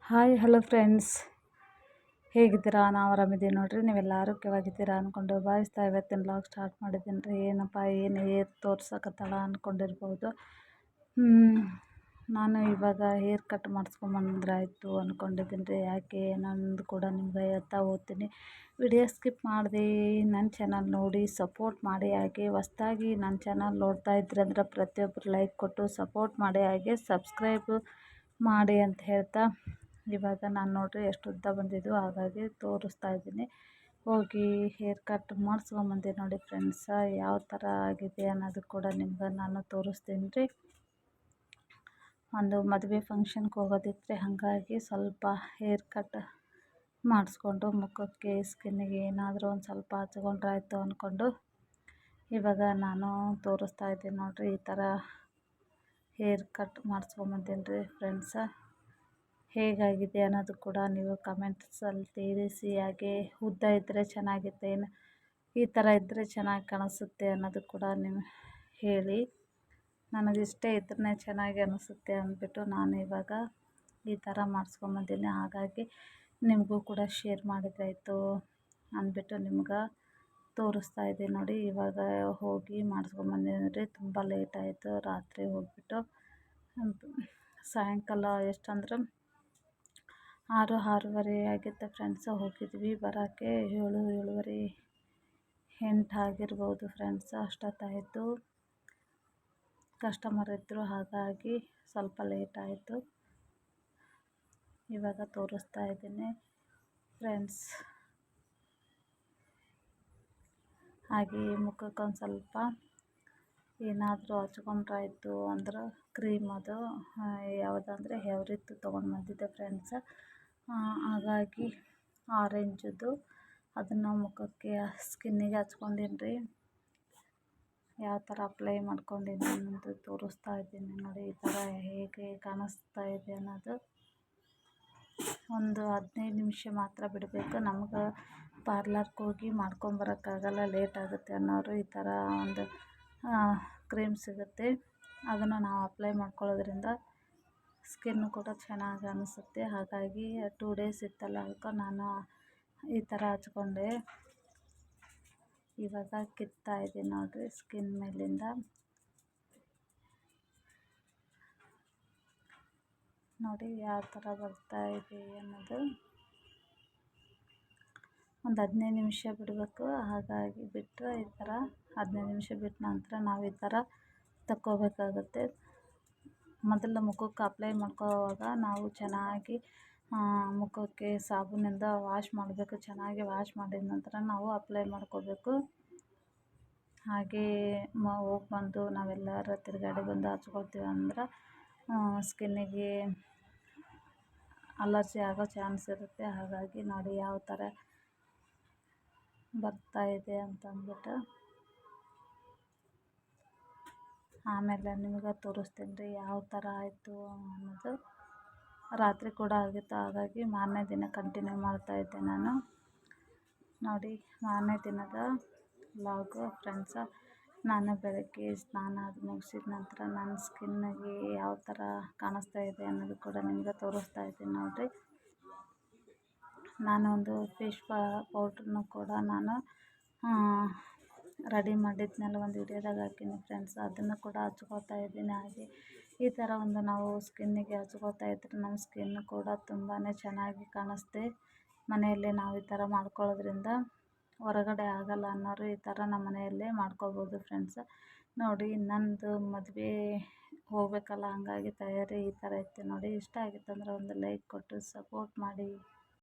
Hi hello friends, ಹೇಗಿದ್ದೀರಾ? ನಾವು ಆರಾಮಿದ್ದೀವಿ ನೋಡ್ರಿ. ನೀವೆಲ್ಲ ಆರೋಗ್ಯವಾಗಿದ್ದೀರಾ ಅಂದ್ಕೊಂಡು ಭಾವಿಸ್ತಾ ಇವತ್ತಿನ ಬ್ಲಾಗ್ ಸ್ಟಾರ್ಟ್ ಮಾಡಿದ್ದೀನಿ ರೀ. ಏನಪ್ಪ ಏನು ಹೇರ್ ತೋರ್ಸಕತ್ತಲ್ಲ ಅಂದ್ಕೊಂಡಿರ್ಬೋದು. ನಾನು ಇವಾಗ ಹೇರ್ ಕಟ್ ಮಾಡಿಸ್ಕೊಂಬಂದ್ರಾಯ್ತು ಅಂದ್ಕೊಂಡಿದ್ದೀನಿ ರೀ. ಯಾಕೆ ನಂದು ಕೂಡ ನಿಮ್ಗೆ ಹೇಳ್ತಾ ಹೋಗ್ತೀನಿ. ವಿಡಿಯೋ ಸ್ಕಿಪ್ ಮಾಡಿದೆ ನನ್ನ ಚಾನಲ್ ನೋಡಿ ಸಪೋರ್ಟ್ ಮಾಡಿ. ಹಾಗೆ ಹೊಸ್ದಾಗಿ ನನ್ನ ಚಾನಲ್ ನೋಡ್ತಾ ಇದ್ರಿ ಅಂದ್ರೆ ಪ್ರತಿಯೊಬ್ಬರು ಲೈಕ್ ಕೊಟ್ಟು ಸಪೋರ್ಟ್ ಮಾಡಿ, ಹಾಗೆ ಸಬ್ಸ್ಕ್ರೈಬ್ ಮಾಡಿ ಅಂತ ಹೇಳ್ತಾ, ಇವಾಗ ನಾನು ನೋಡ್ರಿ ಎಷ್ಟು ಉದ್ದ ಬಂದಿದ್ದು, ಹಾಗಾಗಿ ತೋರಿಸ್ತಾ ಇದ್ದೀನಿ. ಹೋಗಿ ಹೇರ್ ಕಟ್ ಮಾಡಿಸ್ಕೊಂಬಂದೆ ನೋಡಿ ಫ್ರೆಂಡ್ಸ. ಯಾವ ಥರ ಆಗಿದೆ ಅನ್ನೋದು ಕೂಡ ನಿಮ್ಗೆ ನಾನು ತೋರಿಸ್ತೀನಿ ರೀ. ಒಂದು ಮದುವೆ ಫಂಕ್ಷನ್ಗೆ ಹೋಗೋದಿತ್ತು, ಹಾಗಾಗಿ ಸ್ವಲ್ಪ ಹೇರ್ ಕಟ್ ಮಾಡಿಸ್ಕೊಂಡು ಮುಖಕ್ಕೆ ಸ್ಕಿನ್ನಿಗೆ ಏನಾದರೂ ಒಂದು ಸ್ವಲ್ಪ ಹಚ್ಕೊಂಡ್ರಾಯ್ತು ಅಂದ್ಕೊಂಡು ಇವಾಗ ನಾನು ತೋರಿಸ್ತಾ ಇದ್ದೀನಿ ನೋಡಿರಿ. ಈ ಥರ ಹೇರ್ ಕಟ್ ಮಾಡಿಸ್ಕೊಂಬಂತೀನಿ ರೀ ಫ್ರೆಂಡ್ಸ. ಹೇಗಾಗಿದೆ ಅನ್ನೋದು ಕೂಡ ನೀವು ಕಮೆಂಟ್ಸಲ್ಲಿ ತಿಳಿಸಿ. ಹಾಗೆ ಉದ್ದ ಇದ್ದರೆ ಚೆನ್ನಾಗಿತ್ತೆ, ಏನು ಈ ಥರ ಇದ್ದರೆ ಚೆನ್ನಾಗಿ ಕಾಣಿಸುತ್ತೆ ಅನ್ನೋದು ಕೂಡ ನೀವು ಹೇಳಿ. ನನಗಿಷ್ಟೇ ಇದ್ರೇ ಚೆನ್ನಾಗಿ ಅನಿಸುತ್ತೆ ಅಂದ್ಬಿಟ್ಟು ನಾನು ಇವಾಗ ಈ ಥರ ಮಾಡಿಸ್ಕೊಂಬಂದಿನಿ. ಹಾಗಾಗಿ ನಿಮಗೂ ಕೂಡ ಶೇರ್ ಮಾಡಿದ್ರಾಯ್ತು ಅಂದ್ಬಿಟ್ಟು ನಿಮ್ಗೆ ತೋರಿಸ್ತಾ ಇದ್ದೀನಿ ನೋಡಿ. ಇವಾಗ ಹೋಗಿ ಮಾಡಿಸ್ಕೊಂಬಂದಿನಿ ರೀ. ತುಂಬ ಲೇಟ್ ಆಯಿತು, ರಾತ್ರಿ ಹೋಗ್ಬಿಟ್ಟು ಸಾಯಂಕಾಲ ಎಷ್ಟಂದ್ರೆ 6-6:30 ಆಗಿತ್ತು ಫ್ರೆಂಡ್ಸ. ಹೋಗಿದ್ವಿ ಬರೋಕ್ಕೆ 7-7:30 8 ಆಗಿರ್ಬೋದು ಫ್ರೆಂಡ್ಸ. ಅಷ್ಟೊತ್ತಾಯಿತು, ಕಸ್ಟಮರ್ ಇದ್ದರು, ಹಾಗಾಗಿ ಸ್ವಲ್ಪ ಲೇಟ್ ಆಯಿತು. ಇವಾಗ ತೋರಿಸ್ತಾ ಇದ್ದೀನಿ ಫ್ರೆಂಡ್ಸ್. ಹಾಗೆ ಮುಖಕ್ಕೊಂದು ಸ್ವಲ್ಪ ಏನಾದರೂ ಹಚ್ಕೊಂಡ್ರಾಯ್ತು ಅಂದ್ರೆ ಕ್ರೀಮ್, ಅದು ಯಾವುದಂದರೆ ಎವ್ರಿತ್ತು ತೊಗೊಂಡು ಬಂದಿದ್ದೆ ಫ್ರೆಂಡ್ಸ. ಹಾಗಾಗಿ ಆರೆಂಜದು ಅದನ್ನು ಮುಖಕ್ಕೆ ಸ್ಕಿನ್ನಿಗೆ ಹಚ್ಕೊಂಡಿನಿ ರೀ. ಯಾವ ಥರ ಅಪ್ಲೈ ಮಾಡ್ಕೊಂಡಿನಿ ಅನ್ನೋದು ತೋರಿಸ್ತಾ ಇದ್ದೀನಿ ನೋಡಿ. ಈ ಥರ ಹೇಗೆ ಕಾಣಿಸ್ತಾ ಇದೆ ಅನ್ನೋದು. ಒಂದು 15 ನಿಮಿಷ ಮಾತ್ರ ಬಿಡಬೇಕು. ನಮ್ಗೆ ಪಾರ್ಲರ್ಗೆ ಹೋಗಿ ಮಾಡ್ಕೊಂಬರೋಕ್ಕಾಗಲ್ಲ, ಲೇಟ್ ಆಗುತ್ತೆ ಅನ್ನೋರು ಈ ಥರ ಒಂದು ಕ್ರೀಮ್ ಸಿಗುತ್ತೆ, ಅದನ್ನು ನಾವು ಅಪ್ಲೈ ಮಾಡ್ಕೊಳ್ಳೋದ್ರಿಂದ ಸ್ಕಿನ್ನು ಕೂಡ ಚೆನ್ನಾಗಿ ಅನಿಸುತ್ತೆ. ಹಾಗಾಗಿ 2 ಡೇಸ್ ಇತ್ತಲ್ಲ, ಅದಕ್ಕೆ ನಾನು ಈ ಥರ ಹಚ್ಕೊಂಡೆ. ಇವಾಗ ಕಿತ್ತಾ ಇದೆ ನೋಡಿರಿ ಸ್ಕಿನ್ ಮೇಲಿಂದ. ನೋಡಿ ಯಾವ ಥರ ಬರ್ತಾ ಇದೆ ಅನ್ನೋದು. ಒಂದು 15 ನಿಮಿಷ ಬಿಡಬೇಕು. ಹಾಗಾಗಿ ಬಿಟ್ಟರೆ ಈ ಥರ 15 ನಿಮಿಷ ಬಿಟ್ಟ ನಂತರ ನಾವು ಈ ಥರ ತಕ್ಕೋಬೇಕಾಗುತ್ತೆ. ಮೊದಲು ಮುಖಕ್ಕೆ ಅಪ್ಲೈ ಮಾಡ್ಕೊಳ್ಳುವಾಗ ನಾವು ಚೆನ್ನಾಗಿ ಮುಖಕ್ಕೆ ಸಾಬೂನಿಂದ ವಾಶ್ ಮಾಡಬೇಕು. ಚೆನ್ನಾಗಿ ವಾಶ್ ಮಾಡಿದ ನಂತರ ನಾವು ಅಪ್ಲೈ ಮಾಡ್ಕೋಬೇಕು. ಹಾಗೇ ಹೋಗಿ ಬಂದು ನಾವೆಲ್ಲರೂ ತಿರುಗಾಡಿ ಬಂದು ಹಚ್ಕೊಳ್ತೀವಿ ಅಂದ್ರೆ ಸ್ಕಿನ್ನಿಗೆ ಅಲರ್ಜಿ ಆಗೋ ಚಾನ್ಸ್ ಇರುತ್ತೆ. ಹಾಗಾಗಿ ನೋಡಿ ಯಾವ ಥರ ಬರ್ತಾ ಇದೆ ಅಂತಂದ್ಬಿಟ್ಟು ಆಮೇಲೆ ನಿಮ್ಗೆ ತೋರಿಸ್ತೀನಿ ರೀ ಯಾವ ಥರ ಆಯಿತು ಅನ್ನೋದು. ರಾತ್ರಿ ಕೂಡ ಆಗಿತ್ತು, ಹಾಗಾಗಿ ಮಾರನೇ ದಿನ ಕಂಟಿನ್ಯೂ ಮಾಡ್ತಾಯಿದ್ದೆ ನಾನು. ನೋಡಿ ಮಾರನೇ ದಿನದ ವ್ಲಾಗು ಫ್ರೆಂಡ್ಸ. ನಾನು ಬೆಳಗ್ಗೆ ಸ್ನಾನ ಅದು ಮುಗಿಸಿದ ನಂತರ ನನ್ನ ಸ್ಕಿನ್ನಿಗೆ ಯಾವ ಥರ ಕಾಣಿಸ್ತಾ ಇದೆ ಅನ್ನೋದು ಕೂಡ ನಿಮಗೆ ತೋರಿಸ್ತಾ ಇದ್ದೀನಿ ನೋಡಿರಿ. ನಾನು ಒಂದು ಫೇಸ್ ಪೌಡ್ರನ್ನು ಕೂಡ ನಾನು ರೆಡಿ ಮಾಡಿದ್ನೆಲ್ಲ ಒಂದು ವಿಡಿಯೋದಾಗ ಹಾಕೀನಿ ಫ್ರೆಂಡ್ಸ್. ಅದನ್ನು ಕೂಡ ಹಚ್ಕೋತಾ ಇದ್ದೀನಿ. ಹಾಗೆ ಈ ಥರ ಒಂದು ನಾವು ಸ್ಕಿನ್ನಿಗೆ ಹಚ್ಕೋತಾ ಇದ್ದರೆ ನಮ್ಮ ಸ್ಕಿನ್ನು ಕೂಡ ತುಂಬಾ ಚೆನ್ನಾಗಿ ಕಾಣಿಸುತ್ತೆ. ಮನೆಯಲ್ಲೇ ನಾವು ಈ ಥರ ಮಾಡ್ಕೊಳ್ಳೋದ್ರಿಂದ ಹೊರಗಡೆ ಆಗಲ್ಲ ಅನ್ನೋರು ಈ ಥರ ನಮ್ಮ ಮನೆಯಲ್ಲೇ ಮಾಡ್ಕೋಬೋದು ಫ್ರೆಂಡ್ಸ್. ನೋಡಿ ನಂದು ಮದುವೆ ಹೋಗಬೇಕಲ್ಲ, ಹಾಗಾಗಿ ತಯಾರಿ ಈ ಥರ ಇತ್ತು ನೋಡಿ. ಇಷ್ಟ ಆಗಿತ್ತು ಅಂದರೆ ಒಂದು ಲೈಕ್ ಕೊಟ್ಟು ಸಪೋರ್ಟ್ ಮಾಡಿ.